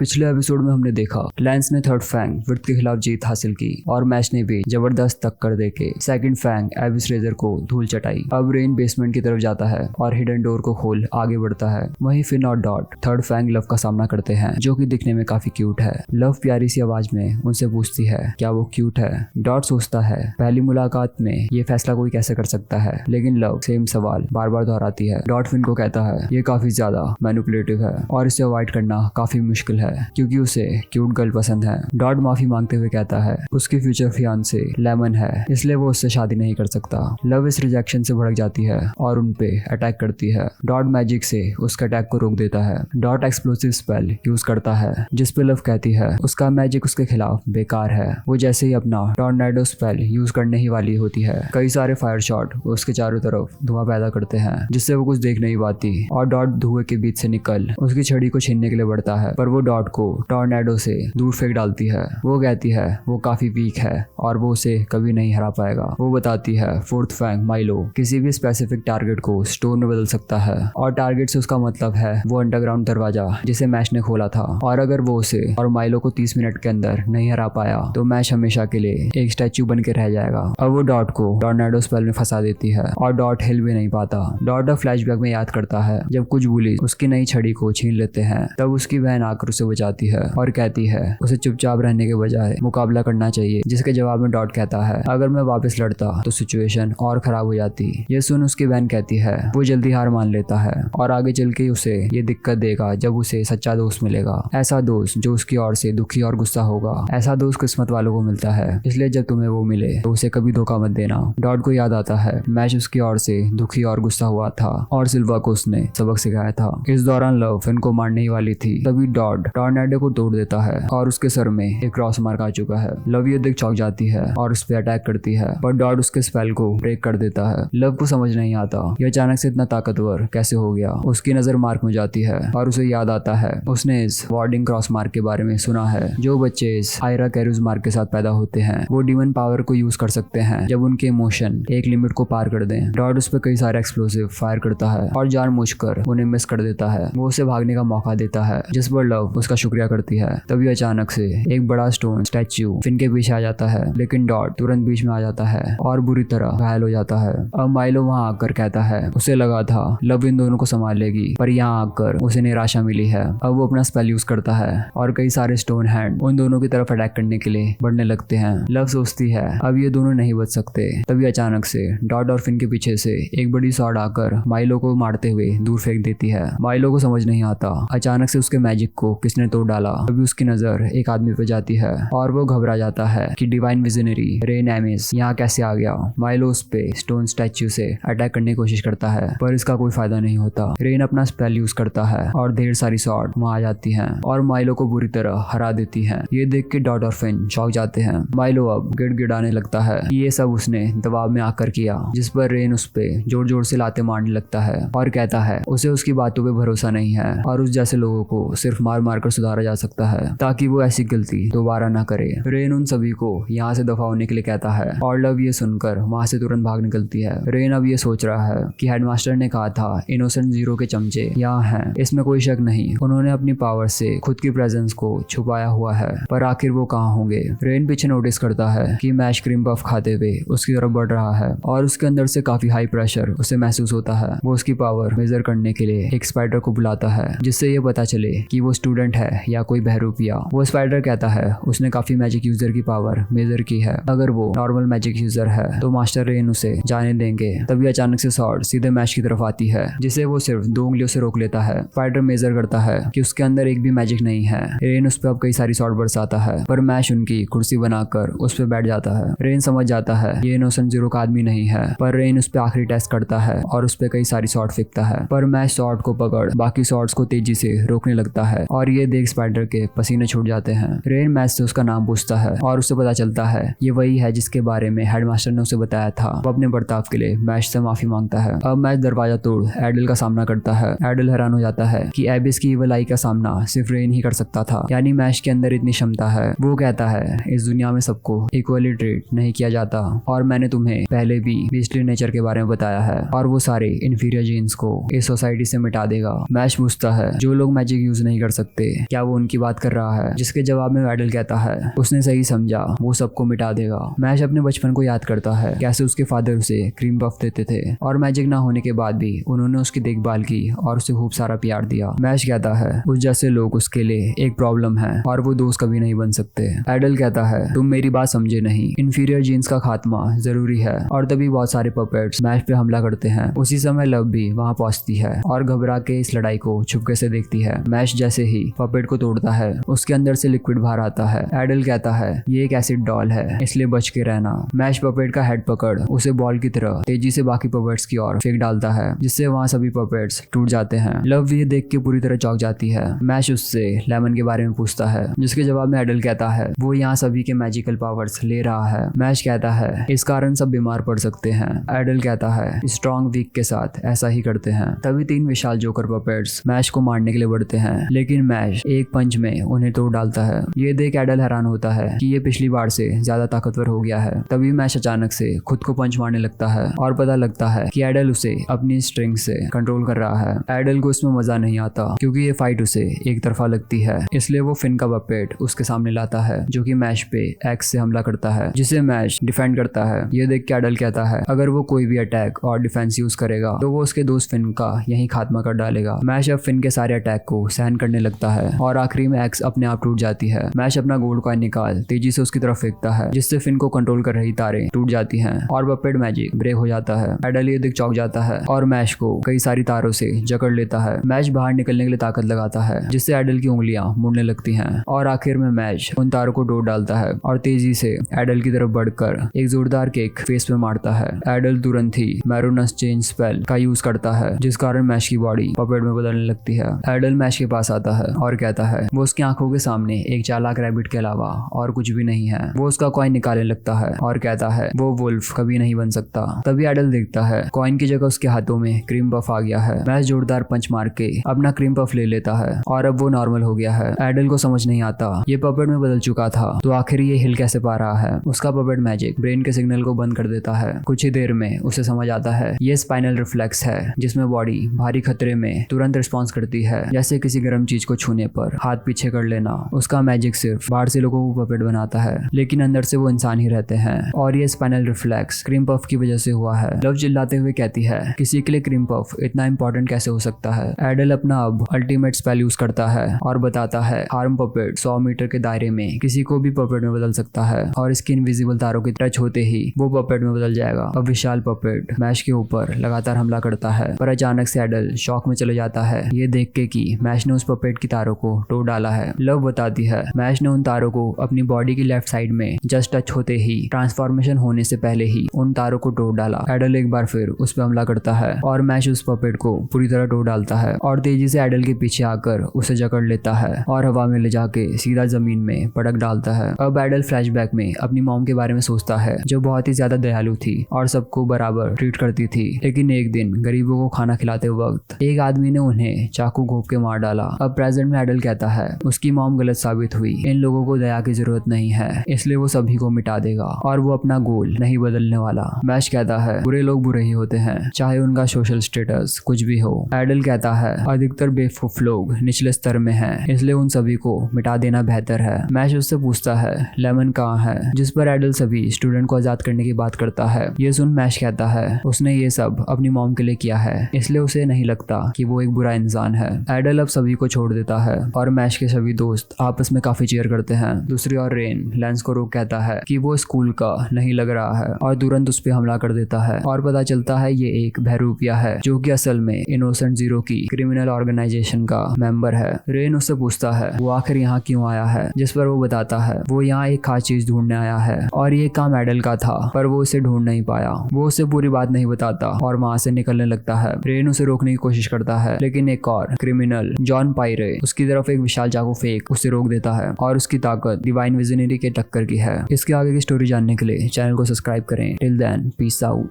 पिछले एपिसोड में हमने देखा लैंस ने थर्ड फैंग विर्थ के खिलाफ जीत हासिल की और मैच ने भी जबरदस्त टक्कर देके सेकंड फैंग एबिस रेजर को धूल चटाई। अब रेन बेसमेंट की तरफ जाता है और हिडन डोर को खोल आगे बढ़ता है। वहीं फिन और डॉट थर्ड फैंग लव का सामना करते हैं, जो कि दिखने में काफी क्यूट है। लव प्यारी सी आवाज में उनसे पूछती है क्या वो क्यूट है। डॉट सोचता है पहली मुलाकात में ये फैसला कोई कैसे कर सकता है, लेकिन लव सेम सवाल बार बार दोहराती है। डॉट फिन को कहता है ये काफी ज्यादा मैनिपुलेटिव है और इसे अवॉइड करना काफी मुश्किल है क्योंकि उसे क्यूट गर्ल पसंद है। डॉट माफी मांगते हुए कहता है उसकी फ्यूचर फियांसे लेमन है, इसलिए वो उससे शादी नहीं कर सकता। लव इस रिजेक्शन से भड़क जाती है और उन पे अटैक करती है। डॉट मैजिक से उसके अटैक को रोक देता है। डॉट एक्सप्लोसिव स्पेल यूज करता है जिस पे लव कहती है उसका मैजिक उसके खिलाफ बेकार है। वो जैसे ही अपना टॉर्नेडो स्पेल यूज करने ही वाली होती है, कई सारे फायर शॉट उसके चारों तरफ धुआं पैदा करते हैं जिससे वो कुछ देख नहीं पाती और डॉट धुएं के बीच से निकल उसकी छड़ी को छीनने के लिए बढ़ता है, पर वो डॉट को टॉर्नेडो से दूर फेंक डालती है। वो कहती है वो काफी वीक है और वो उसे कभी नहीं हरा पाएगा। वो बताती है फोर्थ फैंग माइलो किसी भी स्पेसिफिक टारगेट को स्टोन में बदल सकता है और टारगेट से उसका मतलब है वो अंडरग्राउंड दरवाजा जिसे मैच ने खोला था, और अगर वो उसे और माइलो को 30 मिनट के अंदर नहीं हरा पाया तो मैच हमेशा के लिए एक स्टैच्यू बन के रह जाएगा। अब वो डॉट को टॉर्नेडो स्पेल में फंसा देती है और डॉट हिल भी नहीं पाता। डॉट अब फ्लैशबैक में याद करता है जब कुछ बुली उसकी नई छड़ी को छीन लेते हैं, तब उसकी बहन आकर उसे बचाती है और कहती है उसे चुपचाप रहने के बजाय मुकाबला करना चाहिए, जिसके जवाब में डॉट कहता है अगर मैं वापस लड़ता तो सिचुएशन और खराब हो जाती। ये सुन उसकी बहन कहती है वो जल्दी हार मान लेता है और आगे चल के उसे ये दिक्कत देगा जब उसे सच्चा दोस्त मिलेगा, ऐसा दोस्त जो उसकी ओर से दुखी और गुस्सा होगा। ऐसा दोस्त किस्मत वालों को मिलता है, इसलिए जब तुम्हें वो मिले तो उसे कभी धोखा मत देना। डॉट को याद आता है मैच उसकी ओर से दुखी और गुस्सा हुआ था और सिल्वा को उसने सबक सिखाया था। इस दौरान लव फिन को मारने ही वाली थी, तभी डॉट टॉर्नेडो को तोड़ देता है और उसके सर में एक क्रॉस मार्क आ चुका है। लव ये देख चौंक जाती है और उस पर अटैक करती है, पर डॉट उसके स्पेल को ब्रेक कर देता है। लव को समझ नहीं आता ये अचानक से इतना ताकतवर कैसे हो गया। उसकी नजर मार्क में जाती है और उसे याद आता है उसने इस वार्डिंग क्रॉस मार्क के बारे में सुना है। जो बच्चे इस आयरा कैरूज मार्क के साथ पैदा होते हैं वो डीमन पावर को यूज कर सकते हैं जब उनके इमोशन एक लिमिट को पार कर दें। डॉट उस पर कई सारे एक्सप्लोसिव फायर करता है और जानबूझकर उन्हें मिस कर देता है। वो उसे भागने का मौका देता है जिस पर लव उसका शुक्रिया करती है। तभी अचानक से एक बड़ा स्टोन स्टैच्यू फिन के पीछे आ जाता है, लेकिन डॉट तुरंत बीच में आ जाता है और बुरी तरह घायल हो जाता है। अब माइलो वहां आकर कहता है उसे लगा था लव इन दोनों को संभाल लेगी, पर यहाँ आकर उसे निराशा मिली है। अब वो अपना स्पेल यूज करता है और कई सारे स्टोन हैंड उन दोनों की तरफ अटैक करने के लिए बढ़ने लगते हैं। लव सोचती है अब ये दोनों नहीं बच सकते। तभी अचानक से डॉट और फिन के पीछे से एक बड़ी सॉर्ड आकर माइलो को मारते हुए दूर फेंक देती है। माइलो को समझ नहीं आता अचानक से उसके मैजिक को किसने तोड़ डाला। अभी उसकी नजर एक आदमी पे जाती है और वो घबरा जाता है कि डिवाइन विजनरी रेन एमिस यहाँ कैसे आ गया। माइलो उस पे स्टोन स्टैच्यू से अटैक करने की कोशिश करता है, पर इसका कोई फायदा नहीं होता। रेन अपना स्पेल यूज करता है और ढेर सारी सॉर्ड वहां आ जाती हैं और माइलो को बुरी तरह हरा देती हैं। ये देख के डॉट और फिन चौंक जाते हैं। माइलो अब गिड़गिड़ाने लगता है कि ये सब उसने दबाव में आकर किया, जिस पर रेन उस पे जोर जोर से लाते मारने लगता है और कहता है उसे उसकी बातों पे भरोसा नहीं है और उस जैसे लोगों को सिर्फ मार मार कर सुधारा जा सकता है ताकि वो ऐसी गलती दोबारा ना करे। रेन उन सभी को यहाँ से दफा होने के लिए कहता है और लव ये सुनकर वहां से तुरंत भाग निकलती है। रेन अब ये सोच रहा है कि हेडमास्टर ने कहा था इनोसेंट जीरो के चमचे यहाँ हैं, इसमें कोई शक नहीं। उन्होंने अपनी पावर से खुद की प्रेजेंस को छुपाया हुआ है, पर आखिर वो कहाँ होंगे। रेन पीछे नोटिस करता है कि मैश क्रीम पफ खाते हुए उसकी तरफ बढ़ रहा है और उसके अंदर से काफी हाई प्रेशर उसे महसूस होता है। वो उसकी पावर मेजर करने के लिए एक स्पाइडर को बुलाता है जिससे ये पता चले कि वो स्टूडेंट है या कोई बहरूपिया। वो स्पाइडर कहता है उसने काफी मैजिक यूजर की पावर मेजर की है, अगर वो नॉर्मल मैजिक यूजर है तो मास्टर रेन उसे जाने देंगे। तभी अचानक से सॉर्ड सीधे मैश की तरफ आती है जिसे वो सिर्फ 2 उंगलियों से रोक लेता है। स्पाइडर मेजर करता है कि उसके अंदर एक भी मैजिक नहीं है। रेन उस पर अब कई सारी सॉर्ड बरसाता है, पर मैश उनकी कुर्सी बनाकर उस पर बैठ जाता है। रेन समझ जाता है ये इनोसेंट जीरो का आदमी नहीं है, पर रेन उस पर आखिरी टेस्ट करता है और उस पर कई सारी सॉर्ड फेंकता है, पर मैश सॉर्ड को पकड़ बाकी सॉर्ड्स को तेजी से रोकने लगता है और ये देख स्पाइडर के पसीने छूट जाते हैं। रेन मैच से उसका नाम पूछता है और उसे पता चलता है ये वही है जिसके बारे में हेडमास्टर ने उसे बताया था। वो अपने बर्ताव के लिए मैच से माफी मांगता है। अब मैच दरवाजा तोड़ एडल का सामना करता है। एडल हैरान हो जाता है कि एबिस की इविल आई का सामना सिर्फ रेन ही कर सकता था, यानी मैच के अंदर इतनी क्षमता है। वो कहता है इस दुनिया में सबको इक्वली ट्रीट नहीं किया जाता और मैंने तुम्हें पहले भी बीस्टली नेचर के बारे में बताया है और वो सारे इंफीरियर जीन्स को इस सोसाइटी से मिटा देगा। मैच पूछता है जो लोग मैजिक यूज नहीं कर सकते क्या वो उनकी बात कर रहा है, जिसके जवाब में एडल कहता है उसने सही समझा, वो सबको मिटा देगा। मैश अपने बचपन को याद करता है, कैसे उसके फादर उसे क्रीम पफ देते थे और मैजिक ना होने के बाद भी उन्होंने उसकी देखभाल की और उसे खूब सारा प्यार दिया। मैश कहता है उस जैसे लोग उसके लिए एक प्रॉब्लम है और वो दोस्त कभी नहीं बन सकते। एडल कहता है तुम मेरी बात समझे नहीं, इंफीरियर जीन्स का खात्मा जरूरी है। और तभी बहुत सारे पपेट्स मैश पे हमला करते हैं। उसी समय लव भी वहाँ पहुंचती है और घबरा के इस लड़ाई को छुपके से देखती है। मैश जैसे ही पपेट को तोड़ता है उसके अंदर से लिक्विड बाहर आता है। एडल कहता है ये एक एसिड डॉल है, इसलिए बच के रहना। मैश पपेट का हेड पकड़ उसे बॉल की तरह तेजी से बाकी पपेट्स की ओर फेंक डालता है, जिससे वहाँ सभी पपेट्स टूट जाते हैं। लव ये देख के पूरी तरह चौंक जाती है। मैश उससे लेमन के बारे में पूछता है, जिसके जवाब में एडल कहता है वो यहाँ सभी के मैजिकल पावर्स ले रहा है। मैश कहता है इस कारण सब बीमार पड़ सकते हैं। एडल कहता है स्ट्रॉन्ग वीक के साथ ऐसा ही करते हैं। तभी 3 विशाल जोकर पपेट्स मैश को मारने के लिए बढ़ते हैं, लेकिन मैश एक पंच में उन्हें तोड़ डालता है। ये देख एडल हैरान होता है कि ये पिछली बार से ज्यादा ताकतवर हो गया है। तभी मैश अचानक से खुद को पंच मारने लगता है और पता लगता है कि एडल उसे अपनी स्ट्रिंग से कंट्रोल कर रहा है। एडल को इसमें मजा नहीं आता क्योंकि ये फाइट उसे एक तरफा लगती है, इसलिए वो फिन का पपेट उसके सामने लाता है जो कि मैश पे एक्स से हमला करता है, जिसे मैश डिफेंड करता है। ये देख के एडल कहता है अगर वो कोई भी अटैक और डिफेंस यूज करेगा तो वो उसके दोस्त फिन का यही खात्मा कर डालेगा। मैश अब फिन के सारे अटैक को सहन करने लगता है और आखिरी में एक्स अपने आप टूट जाती है। मैश अपना गोल्ड कॉइन निकाल तेजी से उसकी तरफ फेंकता है, जिससे फिन को कंट्रोल कर रही तारें टूट जाती हैं और पपेट मैजिक ब्रेक हो जाता है। एडल ये देख चौंक जाता है और मैश को कई सारी तारों से जकड़ लेता है। मैश बाहर निकलने के लिए ताकत लगाता है, जिससे एडल की उंगलियां मुड़ने लगती हैं और आखिर में मैश उन तारों को तोड़ डालता है और तेजी से एडल की तरफ बढ़कर एक जोरदार किक फेस पे मारता है। एडल तुरंत ही मैरोनस चेंज स्पेल का यूज करता है, जिस कारण मैश की बॉडी पपेट में बदलने लगती है। एडल मैश के पास आता है और कहता है वो उसकी आंखों के सामने एक चालाक रैबिट के अलावा और कुछ भी नहीं है। वो उसका कॉइन निकालने लगता है और कहता है वो वुल्फ कभी नहीं बन सकता। तभी एडल देखता है कॉइन की जगह उसके हाथों में क्रीम पफ आ गया है। मैश जोरदार पंच मार के अपना क्रीम पफ ले लेता है और अब वो नॉर्मल हो गया है। एडल को समझ नहीं आता ये पपेट में बदल चुका था तो आखिर ये हिल कैसे पा रहा है। उसका पपेट मैजिक ब्रेन के सिग्नल को बंद कर देता है। कुछ ही देर में उसे समझ आता है ये स्पाइनल रिफ्लेक्स है, जिसमें बॉडी भारी खतरे में तुरंत रिस्पॉन्स करती है, जैसे किसी गर्म चीज को छूने पर हाथ पीछे कर लेना। उसका मैजिक सिर्फ बाहर से लोगों को पपेट बनाता है, लेकिन अंदर से वो इंसान ही रहते हैं और ये स्पाइनल रिफ्लेक्स क्रीम पफ की वजह से हुआ है। लव चिल्लाते हुए कहती है किसी के लिए क्रीम पफ इतना इंपॉर्टेंट कैसे हो सकता है। एडल अपना अब अल्टीमेट स्पेल यूज करता है और बताता है हार्म पपेट 100 मीटर के दायरे में किसी को भी पपेट में बदल सकता है और इसकी इनविजिबल तारों के टच होते ही वो पपेट में बदल जाएगा। अब विशाल पपेट मैश के ऊपर लगातार हमला करता है, पर अचानक से एडल शॉक में चले जाता है ये देख के कि मैश ने उस पपेट की तारों को तोड़ डाला है। लव बताती है मैश ने उन तारों को अपनी बॉडी की लेफ्ट साइड में जस्ट टच होते ही ट्रांसफॉर्मेशन होने से पहले ही उन तारों को तोड़ डाला। एडल एक बार फिर उस पर हमला करता है और मैश उस पपेट को पूरी तरह तोड़ डालता है और तेजी से एडल के पीछे आकर उसे जकड़ लेता है और हवा में ले जाके सीधा जमीन में पटक डालता है। अब एडल फ्लैशबैक में अपनी मॉम के बारे में सोचता है जो बहुत ही ज्यादा दयालु थी और सबको बराबर ट्रीट करती थी, लेकिन एक दिन गरीबों को खाना खिलाते वक्त एक आदमी ने उन्हें चाकू घोंप के मार डाला। अब प्रेजेंट में एडल कहता है उसकी मॉम गलत साबित हुई, इन लोगों को दया की जरूरत नहीं है, इसलिए वो सभी को मिटा देगा और वो अपना गोल नहीं बदलने वाला। मैश कहता है बुरे लोग बुरे ही होते हैं, चाहे उनका सोशल स्टेटस कुछ भी हो। एडल कहता है अधिकतर बेवकूफ लोग निचले स्तर में हैं, इसलिए उन सभी को मिटा देना बेहतर है। मैश उससे पूछता है लेमन कहाँ है, जिस पर एडल सभी स्टूडेंट को आजाद करने की बात करता है। ये सुन मैश कहता है उसने ये सब अपनी मॉम के लिए किया है, इसलिए उसे नहीं लगता कि वो एक बुरा इंसान है। एडल अब सभी को छोड़ देता है और मैश के सभी दोस्त आपस में काफी चीयर करते हैं। दूसरी ओर रेन लेंस को रोक कहता है कि वो स्कूल का नहीं लग रहा है और तुरंत उस पर हमला कर देता है और पता चलता है ये एक बहरूपिया है जो कि असल में इनोसेंट जीरो की क्रिमिनल ऑर्गेनाइजेशन का मेंबर है। रेन उससे पूछता है वो आखिर यहाँ क्यों आया है, जिस पर वो बताता है वो यहाँ एक खास चीज ढूंढने आया है और ये काम एडल का था, पर वो उसे ढूंढ नहीं पाया। वो उसे पूरी बात नहीं बताता और वहां से निकलने लगता है। रेन उसे रोकने की कोशिश करता है, लेकिन एक और क्रिमिनल जॉन पायरे उसकी तरफ एक विशाल चाकू फेंक उसे रोक देता है और उसकी ताकत डिवाइन विजनरी के टक्कर की है। इसके आगे की स्टोरी जानने के लिए चैनल को सब्सक्राइब करें। Till then peace out.